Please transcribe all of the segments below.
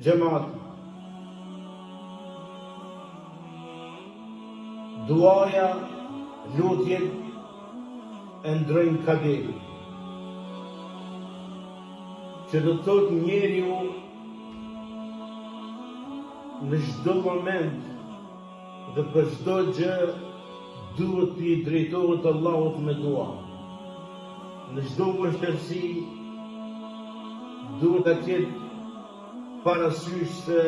Xhamat, duaja, lutjet e ndrojnë kaderin. Që do të thotë njeriu në çdo moment dhe për çdo gjë duhet të i drejtohet Allahut me dua. Në çdo vështirësi duhet të ketë parasysh se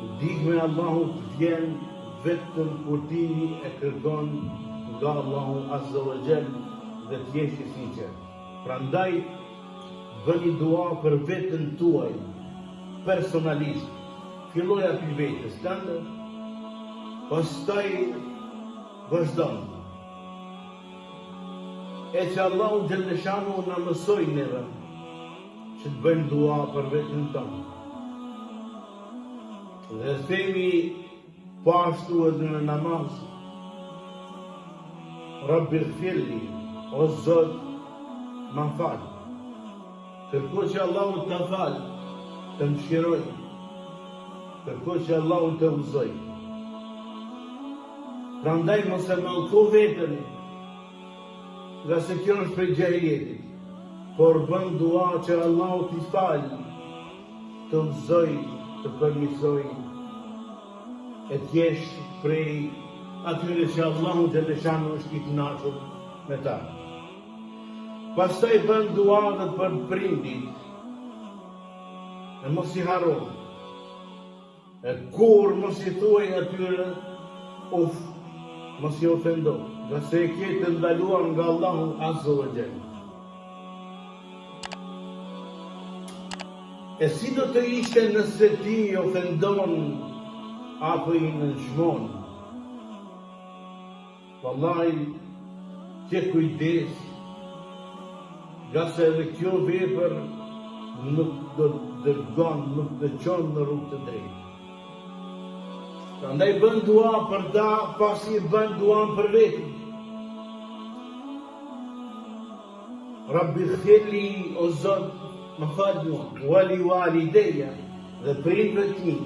ndihma e Allahut vjen vetëm kur ti e kërkon nga Allahu Azza wa Jall dhe të jesh i sinqert. Prandaj bëni dua për veten tuaj, personalisht. Filloj aty vetes tënde, pastaj vazhdon. E që Allahu Gjellëshanu në mësoj neve që të bëjmë dua për vetën tonë. Dhe themi pashtu edhe në namaz, Rabbi gfirli, o Zot, ma falë. Kërko që Allahu të falë, të mëshiroj. Kërko që Allahu të uzoj. Prandaj mos e mallko veten, nga se kjo është për gjahiljetit, por bën dua që Allahu t'i falë, të uzoj, të përmisoj, e t'jesh prej atyre që Allahu Gjellëshanu është i kënaqur me ta. Pastaj bën dua dhe për prindit, e mos i haro, e kur mos i thuaj atyre, mos i ofendo, nga se e ke të ndaluar nga Allahu Azza wa Jall. E si do të ishte nëse ti ofendon apo i nënçmon? Wallahi, ke kujdes, nga se edhe kjo vepër nuk do dërgon, nuk do çon në rrugë të drejtë. Prandaj bën dua për ta, pasi bën dua për veten. Rabbi gfirli, o Zot, më fal mua, wali walideja dhe prindërit të mi.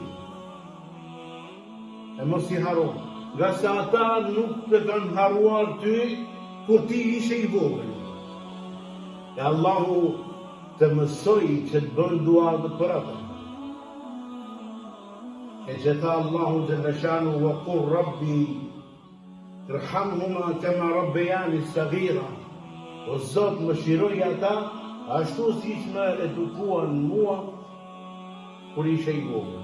E mos i haro, nga se ata nuk të kanë haruar ty kur ti ishe i vogël. E Allahu të mësoj që të bën dua dhe për ata. E që tha Allahu Gjellëshanu, wa qur Rabbi irhamhuma kama rabbejani saghira. O Zot, më shiroj ata ashtu si që më edukuan mua kur ishe i vogël.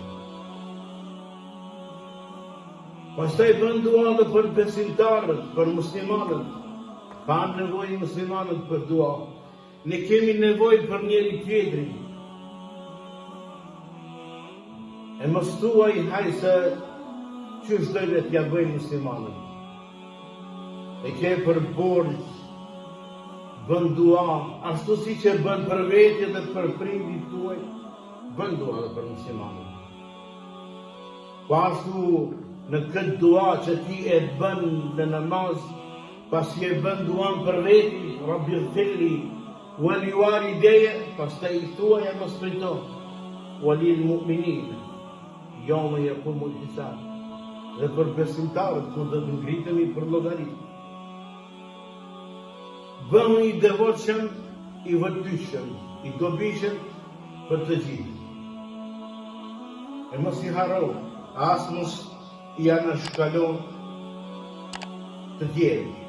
Pastaj bën dua dhe për besimtarët, për muslimanët. Kanë nevojë muslimanët për dua. Ne kemi nevojë për njëri tjetrin. E mos thuaj hajse qysh dojnë t'ja bëjnë muslimanët. E ke për borxh, bën dua, ashtu si që bën për vete dhe për prindit tuaj, bën dua dhe për muslimanët. Po ashtu në këtë dua që ti e bën në namaz, pasi e bën duan për veti, Rabbi gfirli, wali walideja, pastaj i thuaj e mos prito, walil mu'minin, yawma yaqumul hisab, dhe për besimtarët kur do të ngritemi për llogari. Bëhu i devotshëm, i vërtyshëm, i dobishëm për të gjithë. E mos i haro, as mos i anashkalon të tjerë.